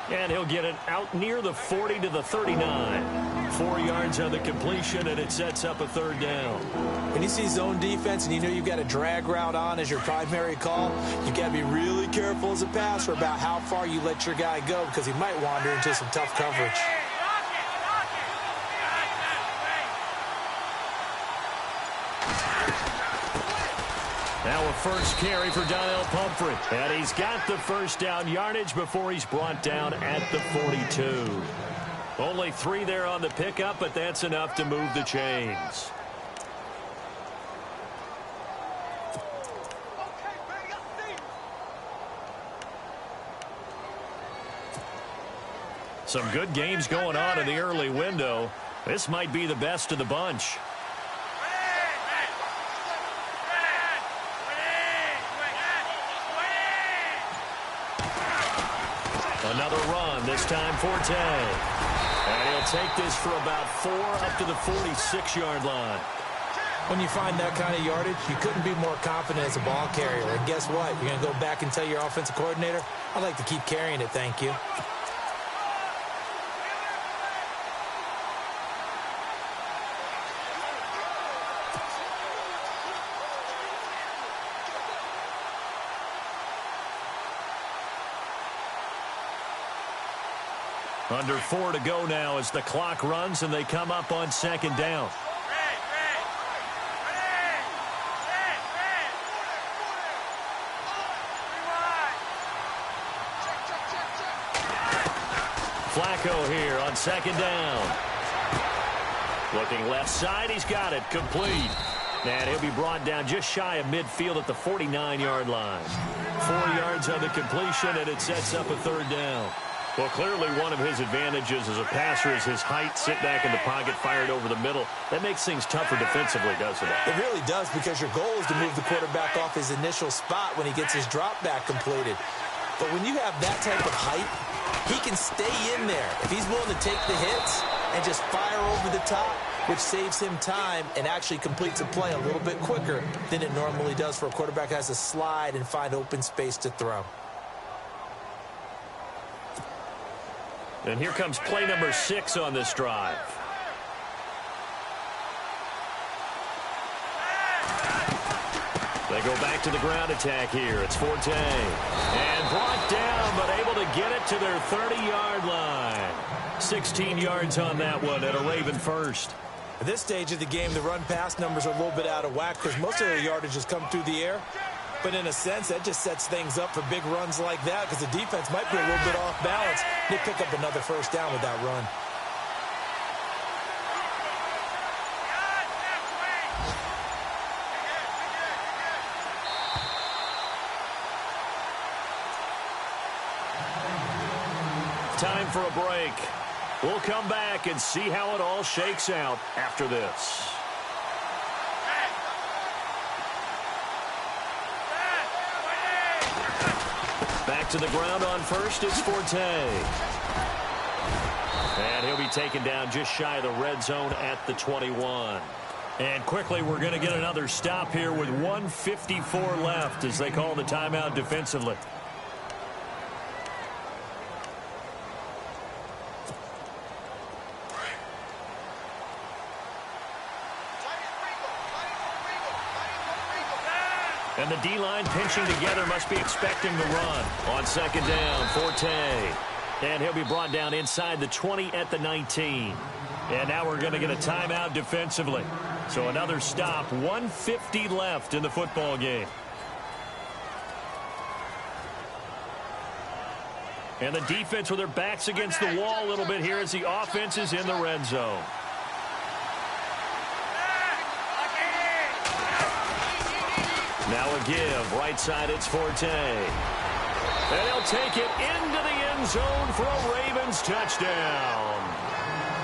[SPEAKER 2] And he'll get it out near the 40 to the 39. 4 yards on the completion, and it sets up a 3rd down.
[SPEAKER 3] When you see zone defense and you know you've got a drag route on as your primary call, you've got to be really careful as a passer about how far you let your guy go because he might wander into some tough coverage.
[SPEAKER 2] Now a first carry for Donnell Pumphrey. And he's got the first down yardage before he's brought down at the 42. Only 3 there on the pickup, but that's enough to move the chains. Some good games going on in the early window. This might be the best of the bunch. Another run, this time Forte. And he'll take this for about 4 up to the 46-yard line.
[SPEAKER 3] When you find that kind of yardage, you couldn't be more confident as a ball carrier. And guess what? You're going to go back and tell your offensive coordinator, I'd like to keep carrying it, thank you.
[SPEAKER 2] Under 4 to go now as the clock runs and they come up on 2nd down. Flacco here on 2nd down. Looking left side, he's got it complete. And he'll be brought down just shy of midfield at the 49-yard line. 4 yards on the completion, and it sets up a 3rd down. Well, clearly one of his advantages as a passer is his height, sit back in the pocket, fired over the middle. That makes things tougher defensively, doesn't it?
[SPEAKER 3] It really does, because your goal is to move the quarterback off his initial spot when he gets his drop back completed. But when you have that type of height, he can stay in there. If he's willing to take the hits and just fire over the top, which saves him time and actually completes a play a little bit quicker than it normally does for a quarterback who has to slide and find open space to throw.
[SPEAKER 2] And here comes play number 6 on this drive. They go back to the ground attack here. It's Forte. And brought down, but able to get it to their 30-yard line. 16 yards on that one and a Raven first.
[SPEAKER 3] At this stage of the game, the run-pass numbers are a little bit out of whack because most of their yardage has come through the air. But in a sense, that just sets things up for big runs like that because the defense might be a little bit off balance. They pick up another first down with that run.
[SPEAKER 2] Time for a break. We'll come back and see how it all shakes out after this. Back to the ground on first is Forte. And he'll be taken down just shy of the red zone at the 21. And quickly, we're going to get another stop here with 1:54 left as they call the timeout defensively. And the D-line pinching together must be expecting the run. On second down, Forte. And he'll be brought down inside the 20 at the 19. And now we're going to get a timeout defensively. So another stop, 1:50 left in the football game. And the defense with their backs against the wall a little bit here as the offense is in the red zone. Now a give. Right side, it's Forte. And he'll take it into the end zone for a Ravens touchdown.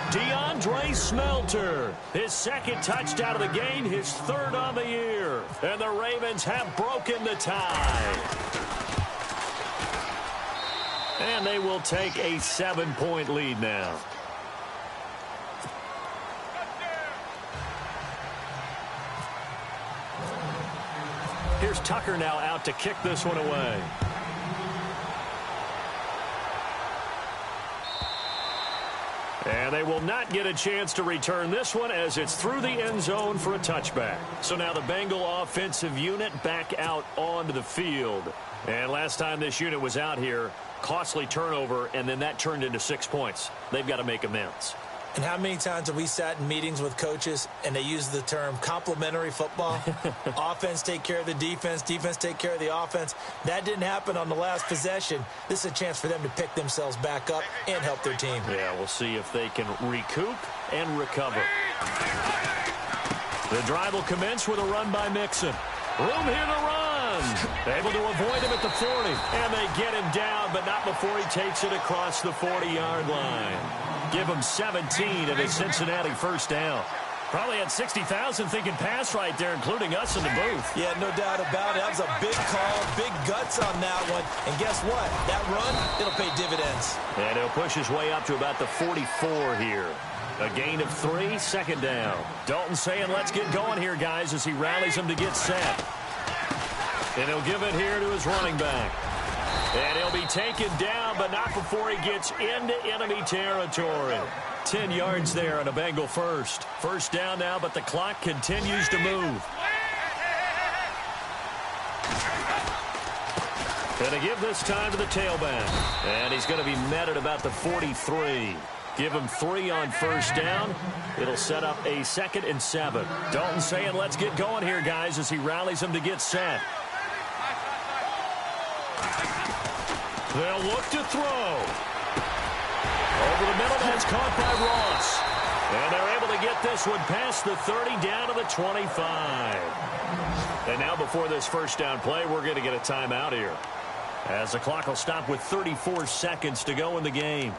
[SPEAKER 2] DeAndre Smelter, his second touchdown of the game, his third on the year. And the Ravens have broken the tie. And they will take a 7-point lead now. Here's Tucker now out to kick this one away. And they will not get a chance to return this one as it's through the end zone for a touchback. So now the Bengal offensive unit back out onto the field. And last time this unit was out here, costly turnover, and then that turned into 6 points. They've got to make amends.
[SPEAKER 3] And how many times have we sat in meetings with coaches and they use the term complementary football? Offense take care of the defense, defense take care of the offense. That didn't happen on the last possession. This is a chance for them to pick themselves back up and help their team.
[SPEAKER 2] Yeah, we'll see if they can recoup and recover. The drive will commence with a run by Mixon. Room here to run. Able to avoid him at the 40. And they get him down, but not before he takes it across the 40-yard line. Give him 17 and a Cincinnati first down. Probably had 60,000 thinking pass right there, including us in the booth.
[SPEAKER 3] Yeah, no doubt about it. That was a big call, big guts on that one. And guess what? That run, it'll pay dividends.
[SPEAKER 2] And he'll push his way up to about the 44 here. A gain of 3, second down. Dalton saying, let's get going here, guys, as he rallies them to get set. And he'll give it here to his running back. And he'll be taken down, but not before he gets into enemy territory. 10 yards there on a Bengal first. First down now, but the clock continues to move. And to give this time to the tailback. And he's going to be met at about the 43. Give him 3 on first down. It'll set up a 2nd and 7. Dalton saying, let's get going here, guys, as he rallies them to get set. They'll look to throw. Over the middle, that's caught by Ross. And they're able to get this one past the 30 down to the 25. And now before this first down play, we're going to get a timeout here, as the clock will stop with 34 seconds to go in the game.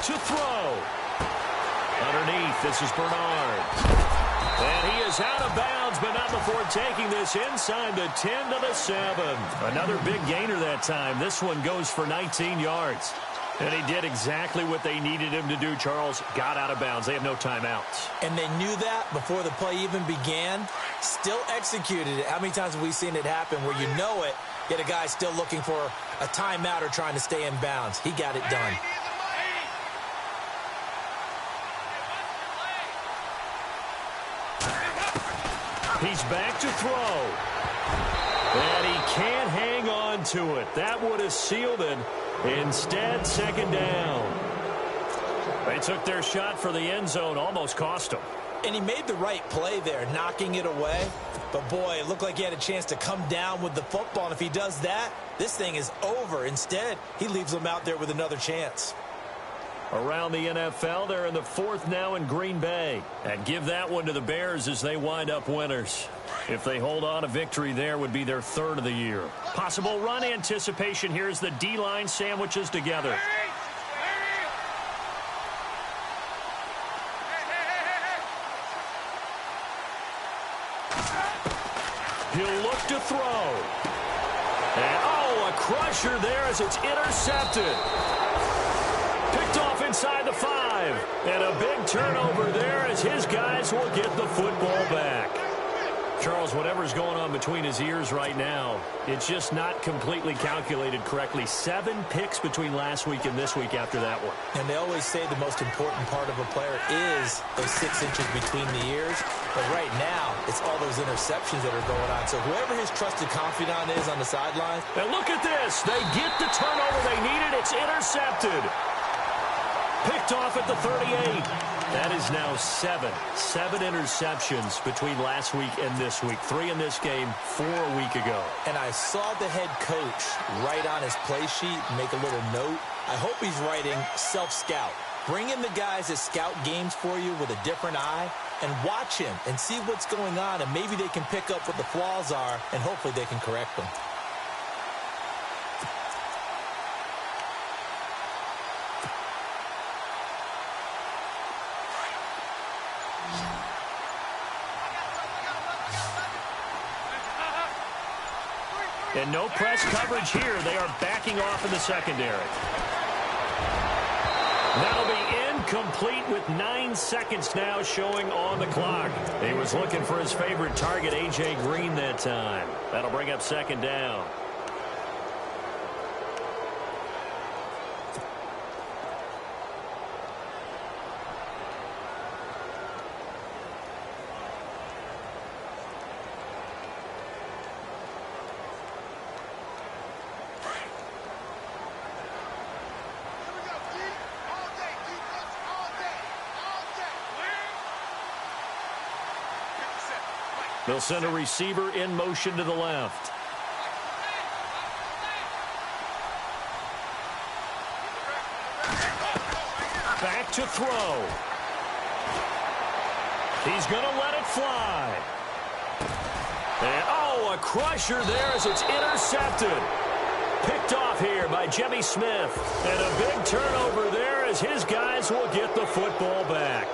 [SPEAKER 2] To throw. underneath. This is Bernard. And he is out of bounds, but not before taking this inside the 10 to the 7. Another big gainer that time. This one goes for 19 yards. And he did exactly what they needed him to do, Charles. Got out of bounds. They have no timeouts.
[SPEAKER 3] And they knew that before the play even began. Still executed it. How many times have we seen it happen where you know it, yet a guy still looking for a timeout or trying to stay in bounds? He got it done.
[SPEAKER 2] He's back to throw. And he can't hang on to it. That would have sealed it. Instead, second down. They took their shot for the end zone, almost cost him.
[SPEAKER 3] And he made the right play there, knocking it away. But, boy, it looked like he had a chance to come down with the football. And if he does that, this thing is over. Instead, he leaves them out there with another chance.
[SPEAKER 2] Around the NFL, they're in the 4th now in Green Bay. And give that one to the Bears as they wind up winners. If they hold on, a victory there would be their 3rd of the year. Possible run anticipation here as the D-line sandwiches together. He'll look to throw. And, oh, a crusher there as it's intercepted. Picked off inside the 5. And a big turnover there as his guys will get the football back. Charles, whatever's going on between his ears right now, it's just not completely calculated correctly. 7 picks between last week and this week after that one.
[SPEAKER 3] And they always say the most important part of a player is those 6 inches between the ears. But right now, it's all those interceptions that are going on. So whoever his trusted confidant is on the sideline.
[SPEAKER 2] And look at this. They get the turnover they needed. It's intercepted. Picked off at the 38. That is now 7 interceptions between last week and this week. 3 in this game, 4 a week ago.
[SPEAKER 3] And I saw the head coach write on his play sheet, make a little note. I hope he's writing self-scout. Bring in the guys that scout games for you with a different eye and watch him and see what's going on, and maybe they can pick up what the flaws are, and hopefully they can correct them.
[SPEAKER 2] And no press coverage here. They are backing off in the secondary. That'll be incomplete with 9 seconds now showing on the clock. He was looking for his favorite target, A.J. Green, that time. That'll bring up second down. They'll send a receiver in motion to the left. Back to throw. He's going to let it fly. And, oh, a crusher there as it's intercepted. Picked off here by Jimmy Smith. And a big turnover there as his guys will get the football back.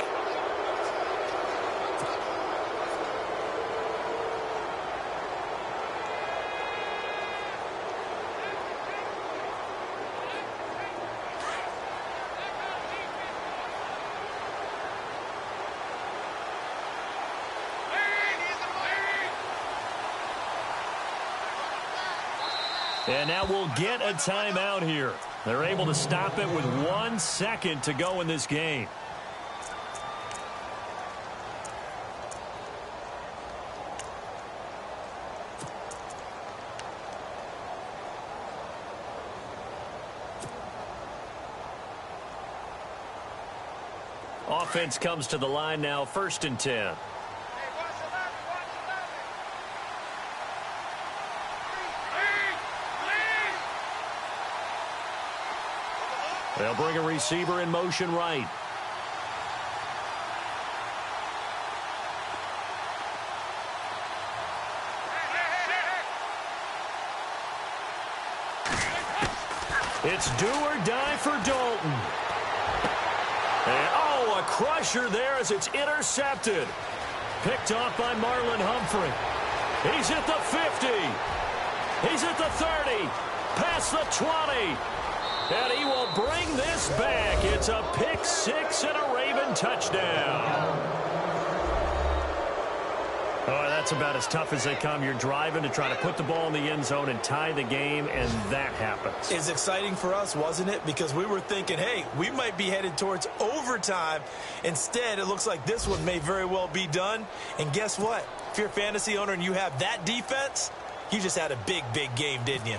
[SPEAKER 2] And now we'll get a timeout here. They're able to stop it with 1 second to go in this game. Offense comes to the line now, 1st and 10. They'll bring a receiver in motion right. It's do or die for Dalton. And, oh, a crusher there as it's intercepted. Picked off by Marlon Humphrey. He's at the 50. He's at the 30. Past the 20. And he will bring this back. It's a pick six and a Raven touchdown. Oh, that's about as tough as they come. You're driving to try to put the ball in the end zone and tie the game, and that happens.
[SPEAKER 3] It's exciting for us, wasn't it? Because we were thinking, hey, we might be headed towards overtime. Instead, it looks like this one may very well be done. And guess what? If you're a fantasy owner and you have that defense, you just had a big, big game, didn't you?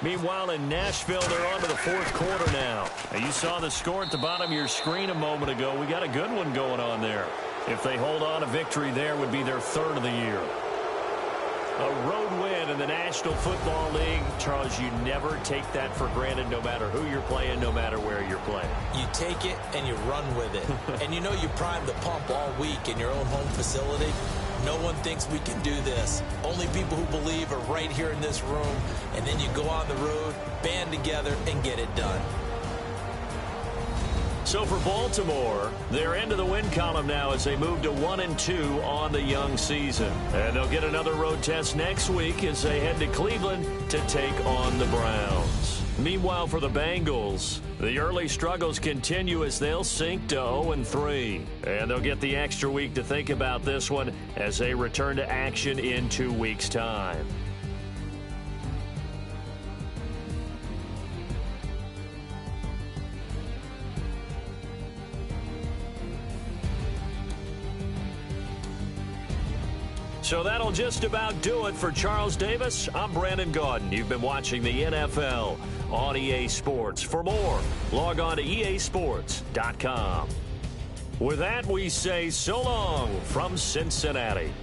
[SPEAKER 2] Meanwhile, in Nashville, they're on to the fourth quarter now. You saw the score at the bottom of your screen a moment ago. We got a good one going on there. If they hold on, a victory there would be their third of the year. A road win in the National Football League. Charles, you never take that for granted no matter who you're playing, no matter where you're playing.
[SPEAKER 3] You take it and you run with it. And you know you primed the pump all week in your own home facility. No one thinks we can do this. Only people who believe are right here in this room. And then you go on the road, band together, and get it done.
[SPEAKER 2] So for Baltimore, they're into the win column now as they move to 1-2 on the young season. And they'll get another road test next week as they head to Cleveland to take on the Browns. Meanwhile, for the Bengals, the early struggles continue as they'll sink to 0-3. And they'll get the extra week to think about this one as they return to action in 2 weeks' time. So that'll just about do it for Charles Davis. I'm Brandon Gaudin. You've been watching the NFL on EA Sports. For more, log on to easports.com. With that, we say so long from Cincinnati.